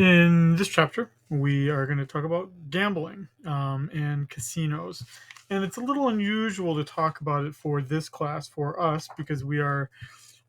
In this chapter, we are going to talk about gambling and casinos. And it's a little unusual to talk about it for this class for us because we are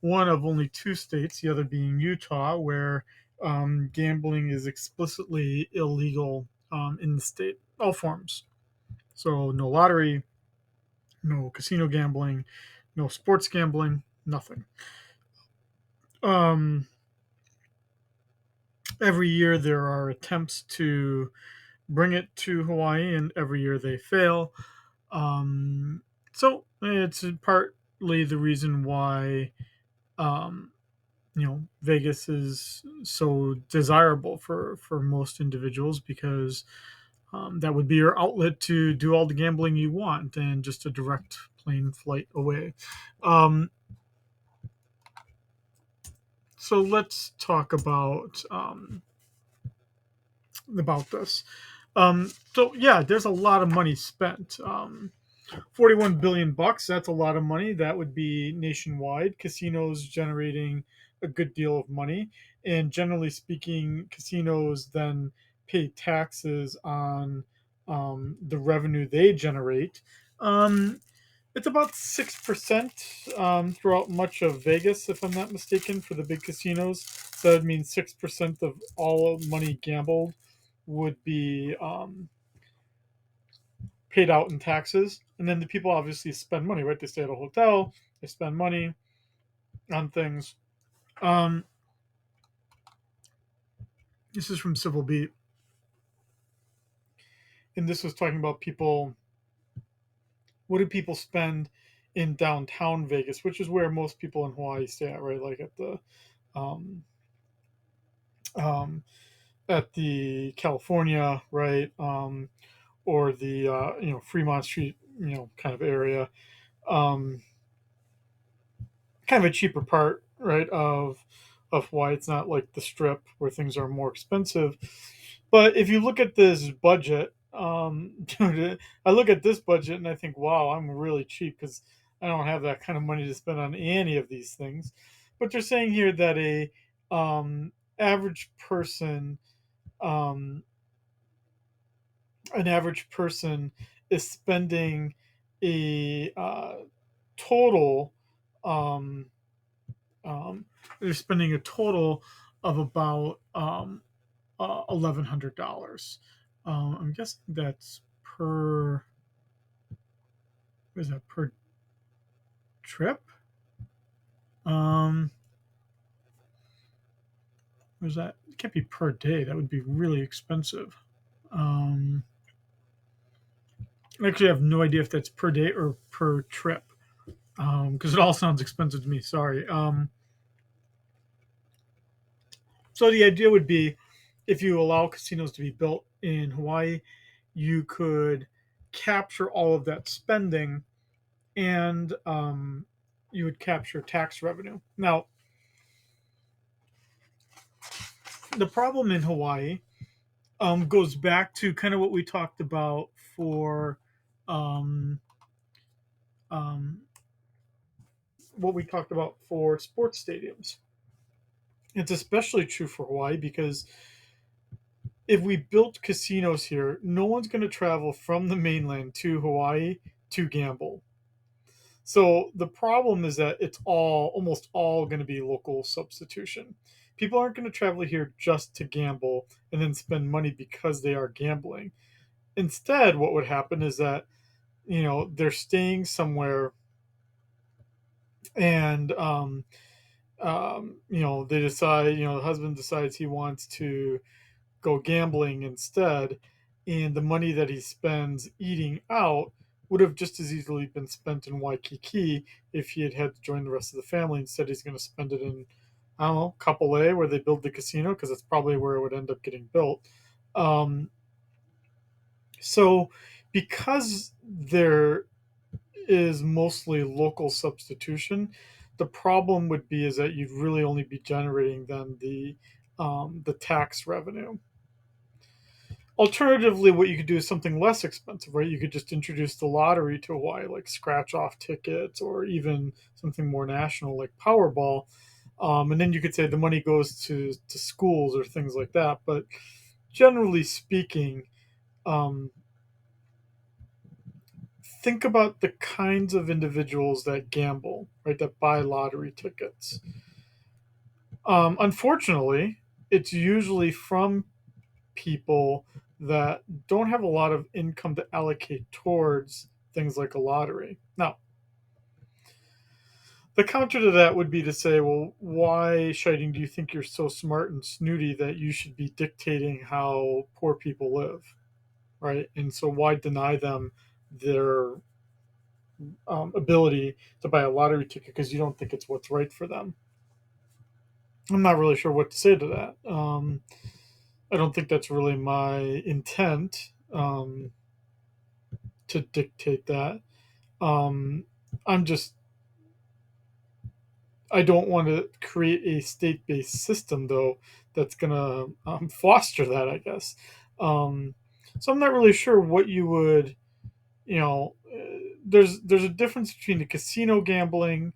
one of only two states, the other being Utah, where gambling is explicitly illegal in the state, all forms. So, no lottery, no casino gambling, no sports gambling, nothing. Um, every year, there are attempts to bring it to Hawaii, and every year they fail. So it's partly the reason why um, Vegas is so desirable for most individuals because that would be your outlet to do all the gambling you want and just a direct plane flight away. Um, so let's talk about this. So yeah, there's a lot of money spent. 41 billion bucks, that's a lot of money. That would be nationwide. Casinos generating a good deal of money. And generally speaking, casinos then pay taxes on the revenue they generate. Um, it's about 6% throughout much of Vegas, if I'm not mistaken, for the big casinos. So that means 6% of all money gambled would be paid out in taxes. And then the people obviously spend money, right? They stay at a hotel, they spend money on things. Um, this is from Civil Beat, and this was talking about people. What do people spend in downtown Vegas, which is where most people in Hawaii stay at, right? Like um, um, at the California, right, or the Fremont Street, kind of area. Um, Kind of a cheaper part, right, of Hawaii. It's not like the Strip where things are more expensive. But if you look at this budget, I look at this budget and I think, wow, I'm really cheap because I don't have that kind of money to spend on any of these things. But they're saying here that a average person, um, an average person, is spending a total. Um, they're spending a total of about $1,100. I'm guessing that's per. What is that per trip? Um, what is that? It can't be per day. That would be really expensive. Um, I actually have no idea if that's per day or per trip because it all sounds expensive to me. Sorry. So the idea would be if you allow casinos to be built in Hawaii, you could capture all of that spending and you would capture tax revenue. Now, the problem in Hawaii goes back to kind of what we talked about for um, um, sports stadiums. It's especially true for Hawaii because if we built casinos here, no one's going to travel from the mainland to Hawaii to gamble. So the problem is that it's almost all going to be local substitution. People aren't going to travel here just to gamble and then spend money because they are gambling. Instead, what would happen is that they're staying somewhere and they decide, the husband decides he wants to go gambling instead, and the money that he spends eating out would have just as easily been spent in Waikiki if he had had to join the rest of the family. Instead, he's going to spend it in, I don't know, Kapolei, where they build the casino, because that's probably where it would end up getting built. Um, so, because there is mostly local substitution, the problem would be is that you'd really only be generating then the tax revenue. Alternatively, what you could do is something less expensive, right? You could just introduce the lottery to Hawaii, like scratch off tickets, or even something more national like Powerball. And then you could say the money goes to schools or things like that. But generally speaking, um, think about the kinds of individuals that gamble, right? That buy lottery tickets. Unfortunately, it's usually from people that don't have a lot of income to allocate towards things like a lottery. Now, the counter to that would be to say, well, why, Shiting, do you think you're so smart and snooty that you should be dictating how poor people live, right? And so why deny them their ability to buy a lottery ticket because you don't think it's what's right for them? I'm not really sure what to say to that. I don't think that's really my intent to dictate that. Um, I'm just I don't want to create a state-based system though that's going to foster that. I guess. Um, so I'm not really sure what you would. There's a difference between a casino gambling,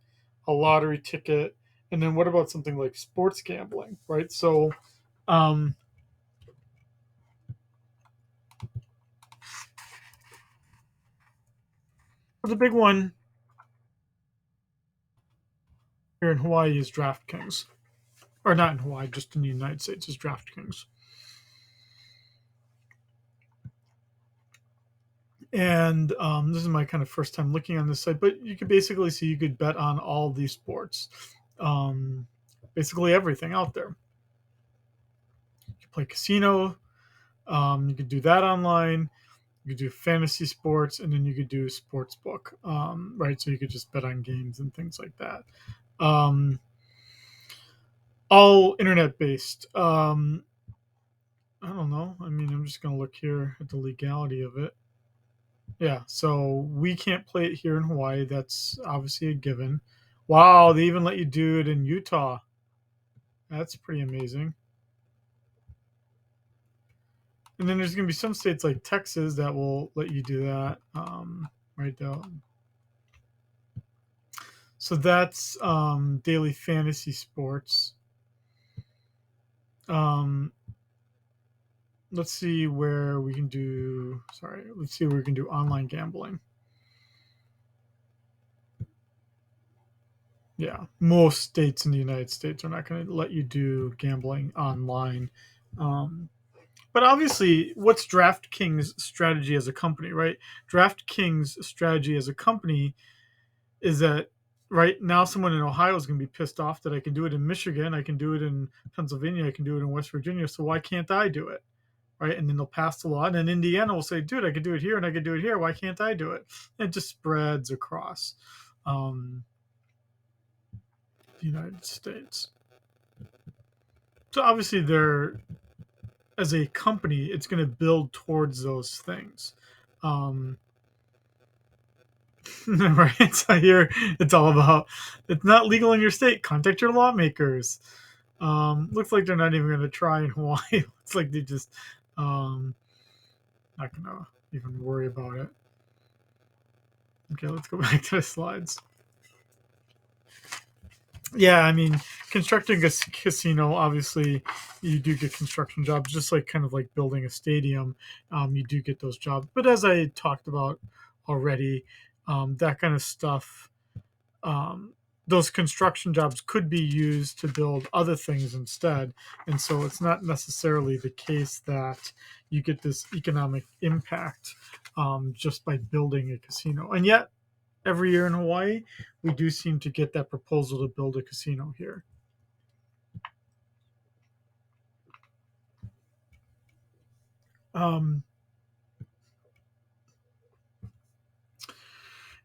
a lottery ticket, and then what about something like sports gambling, right? So um, the big one here in Hawaii is DraftKings, or not in Hawaii, just in the United States is DraftKings. And this is my kind of first time looking on this site, but you could basically see you could bet on all these sports, um, basically everything out there. You could play casino, you could do that online. You could do fantasy sports, and then you could do sports book, right? So you could just bet on games and things like that. Um, all internet based. I don't know. I mean, I'm just going to look here at the legality of it. Yeah, so we can't play it here in Hawaii. That's obviously a given. Wow, they even let you do it in Utah. That's pretty amazing. And then there's going to be some states like Texas that will let you do that. Right now. So that's daily fantasy sports. Um, let's see where we can do. Sorry, let's see where we can do online gambling. Yeah, most states in the United States are not going to let you do gambling online. Um, but obviously, what's DraftKings' strategy as a company, right? DraftKings' strategy as a company is that right now someone in Ohio is going to be pissed off that I can do it in Michigan, I can do it in Pennsylvania, I can do it in West Virginia. So why can't I do it? Right? And then they'll pass the law. And then Indiana will say, dude, I could do it here and I could do it here. Why can't I do it? And it just spreads across um, the United States. So obviously, they're as a company, it's going to build towards those things. Um, right? So here, it's all about it's not legal in your state. Contact your lawmakers. Looks like they're not even going to try in Hawaii. It's like they just um, not going to even worry about it. Okay, let's go back to the slides. Yeah, I mean, constructing a casino, obviously, you do get construction jobs, just like kind of like building a stadium. You do get those jobs. But as I talked about already, that kind of stuff, um, those construction jobs could be used to build other things instead. And so it's not necessarily the case that you get this economic impact just by building a casino. And yet, every year in Hawaii, we do seem to get that proposal to build a casino here. Um,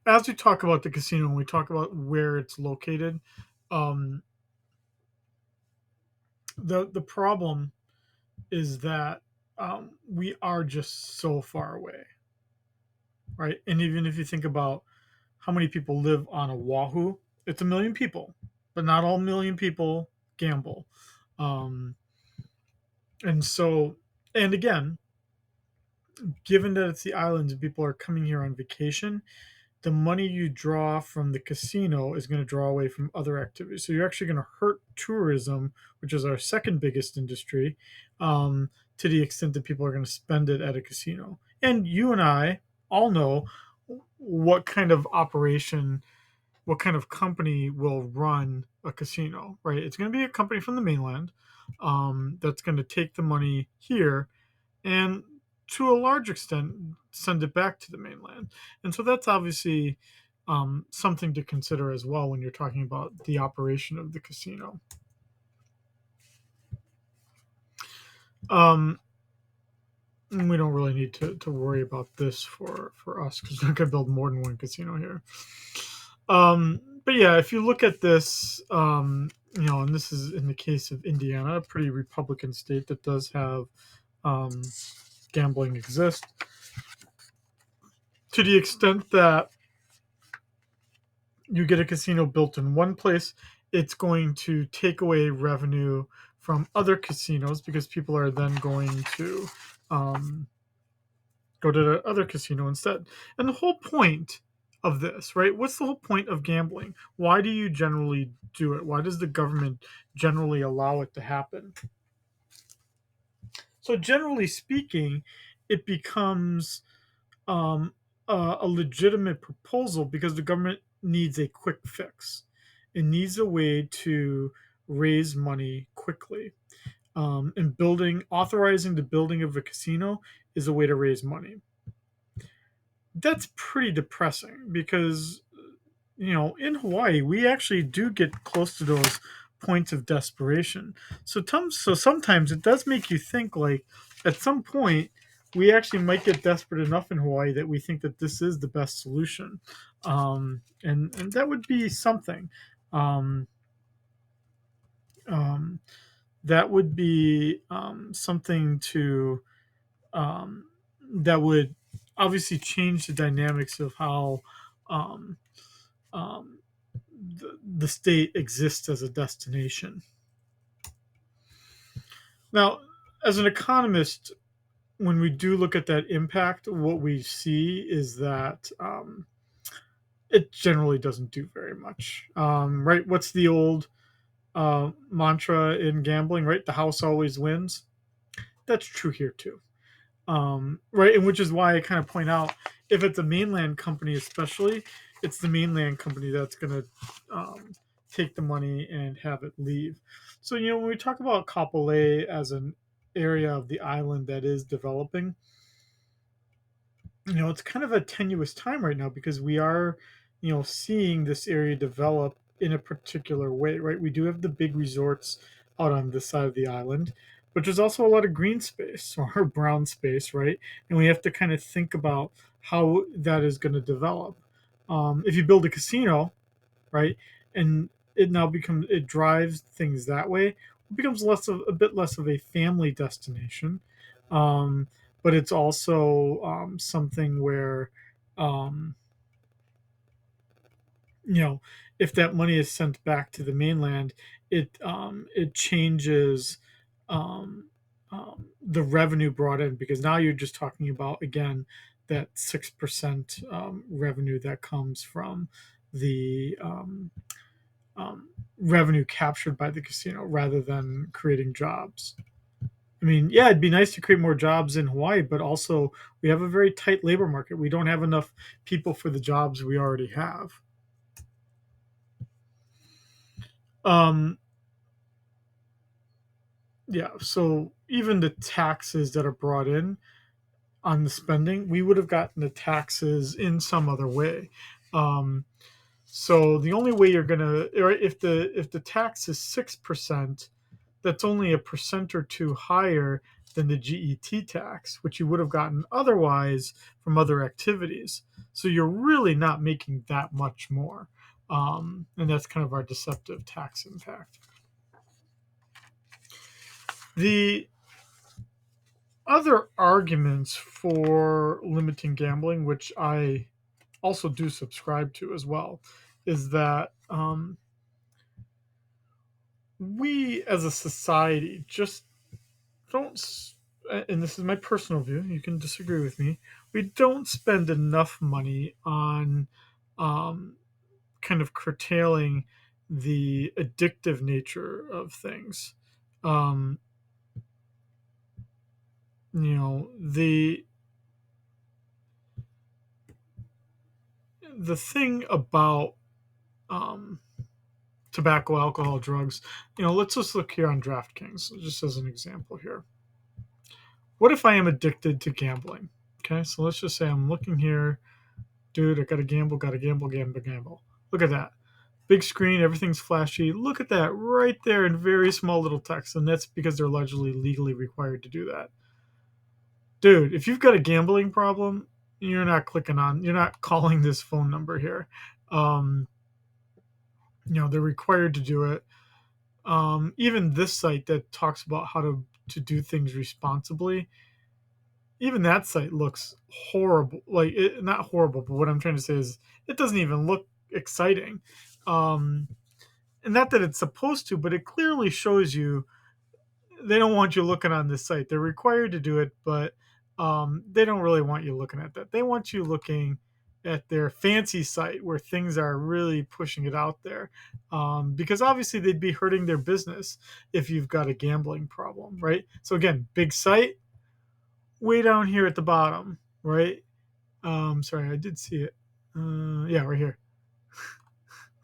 as we talk about the casino and we talk about where it's located, um, the problem is that we are just so far away, right? And even if you think about how many people live on Oahu, it's 1 million people, but not all 1 million people gamble. Um, and so, and again, given that it's the islands and people are coming here on vacation, the money you draw from the casino is going to draw away from other activities. So you're actually going to hurt tourism, which is our second biggest industry, to the extent that people are going to spend it at a casino. And you and I all know what kind of operation, what kind of company will run a casino, right? It's going to be a company from the mainland, that's going to take the money here and to a large extent send it back to the mainland. And so that's obviously something to consider as well when you're talking about the operation of the casino. Um, we don't really need to worry about this for us because we're not going to build more than one casino here. But yeah, if you look at this, and this is in the case of Indiana, a pretty Republican state that does have um, gambling exist, to the extent that you get a casino built in one place, it's going to take away revenue from other casinos because people are then going to um, go to the other casino instead. And the whole point of this, right? What's the whole point of gambling? Why do you generally do it? Why does the government generally allow it to happen? So, generally speaking, it becomes a legitimate proposal because the government needs a quick fix. It needs a way to raise money quickly. And authorizing the building of a casino is a way to raise money. That's pretty depressing because, in Hawaii, we actually do get close to those points of desperation. So sometimes it does make you think like at some point we actually might get desperate enough in Hawaii that we think that this is the best solution. And that would be something. Um, um, that would be something to um, that would obviously change the dynamics of how um, um, the state exists as a destination. Now, as an economist, when we do look at that impact, what we see is that it generally doesn't do very much. Right? What's the old mantra in gambling? Right? The house always wins. That's true here too. Right, and which is why I kind of point out if it's a mainland company, especially, it's the mainland company that's going to take the money and have it leave. So when we talk about Kapolei as an area of the island that is developing, it's kind of a tenuous time right now because we are, seeing this area develop in a particular way, right? We do have the big resorts out on this side of the island, but there's also a lot of green space or brown space, right? And we have to kind of think about how that is going to develop. If you build a casino, right, and it drives things that way, it becomes a bit less of a family destination. Um, but it's also something where um, you know if that money is sent back to the mainland, it changes um, the revenue brought in because now you're just talking about again that 6% revenue that comes from the revenue captured by the casino rather than creating jobs. I mean, yeah, it'd be nice to create more jobs in Hawaii, but also we have a very tight labor market. We don't have enough people for the jobs we already have. Um, yeah, so even the taxes that are brought in on the spending, we would have gotten the taxes in some other way. Um, so the only way you're gonna, or if the tax is 6%, that's only a percent or two higher than the GET tax, which you would have gotten otherwise from other activities. So you're really not making that much more. And that's kind of our deceptive tax impact. The other arguments for limiting gambling, which I also do subscribe to as well, is that we as a society just don't, and this is my personal view, you can disagree with me, we don't spend enough money on kind of curtailing the addictive nature of things. Um, you know, the thing about um, tobacco, alcohol, drugs, let's just look here on DraftKings, just as an example here. What if I am addicted to gambling? Okay, so let's just say I'm looking here, dude, I gotta gamble, gotta gamble, gamble, gamble. Look at that. Big screen, everything's flashy. Look at that right there in very small little text. And that's because they're allegedly legally required to do that. Dude, if you've got a gambling problem, you're not calling this phone number here. Um, they're required to do it. Even this site that talks about how to do things responsibly, even that site looks horrible. Like, not horrible, but what I'm trying to say is it doesn't even look exciting. Um, and not that it's supposed to, but it clearly shows you they don't want you looking on this site. They're required to do it, but they don't really want you looking at that. They want you looking at their fancy site where things are really pushing it out there, because obviously they'd be hurting their business if you've got a gambling problem, right? So again, big site, way down here at the bottom, right? Sorry, I did see it. Yeah, right here,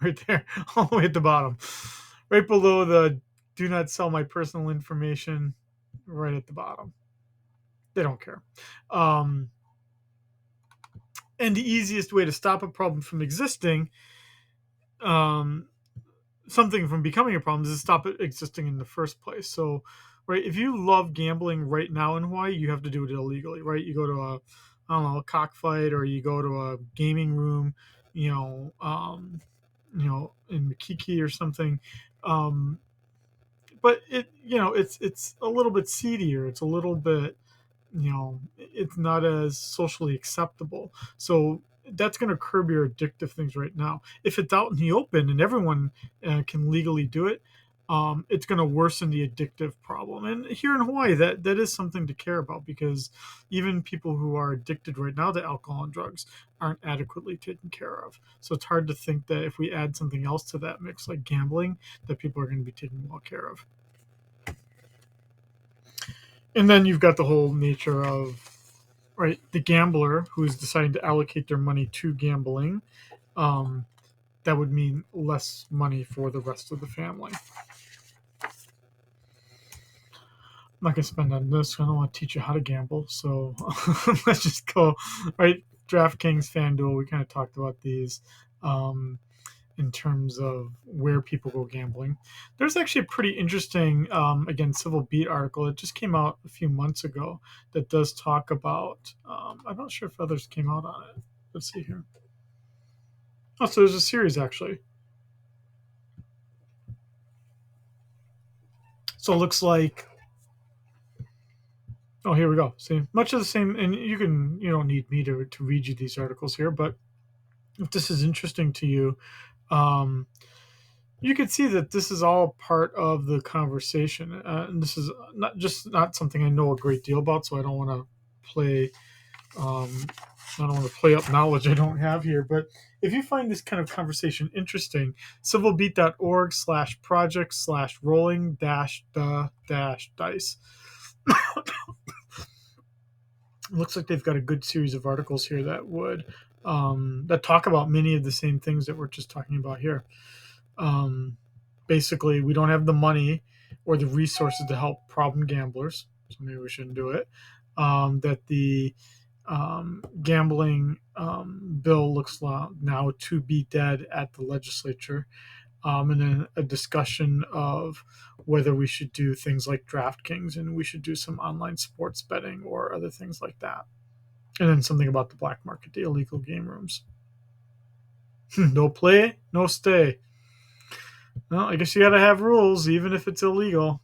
right there, all the way at the bottom, right below the "Do not sell my personal information," right at the bottom. They don't care. Um, and the easiest way to stop a problem from existing, um, something from becoming a problem, is to stop it existing in the first place. So, right, if you love gambling right now in Hawaii, you have to do it illegally, right? You go to I don't know, a cockfight, or you go to a gaming room, in Makiki or something. Um, but it's a little bit seedier. It's a little bit, it's not as socially acceptable. So that's going to curb your addictive things right now. If it's out in the open and everyone can legally do it, it's going to worsen the addictive problem. And here in Hawaii, that is something to care about, because even people who are addicted right now to alcohol and drugs aren't adequately taken care of. So it's hard to think that if we add something else to that mix, like gambling, that people are going to be taken well care of. And then you've got the whole nature of, right, the gambler who is deciding to allocate their money to gambling. Um, that would mean less money for the rest of the family. I'm not gonna spend on this. I don't want to teach you how to gamble, so let's just go, right. DraftKings, FanDuel. We kind of talked about these. In terms of where people go gambling. There's actually a pretty interesting, again, Civil Beat article. It just came out a few months ago that does talk about. I'm not sure if others came out on it. Let's see here. Oh, so there's a series actually. So it looks like. Oh, here we go. See, much of the same, and you don't need me to read you these articles here, but if this is interesting to you, um, you can see that this is all part of the conversation, and this is not something I know a great deal about, so I don't want to play I don't want to play up knowledge I don't have here. But if you find this kind of conversation interesting, civilbeat.org/project/rolling dash the dash dice. Looks like they've got a good series of articles here that talk about many of the same things that we're just talking about here. Basically, we don't have the money or the resources to help problem gamblers, so maybe we shouldn't do it. That the gambling bill looks now to be dead at the legislature, and then a discussion of whether we should do things like DraftKings and we should do some online sports betting or other things like that. And then something about the black market, the illegal game rooms. No play, no stay. Well, I guess you got to have rules, even if it's illegal.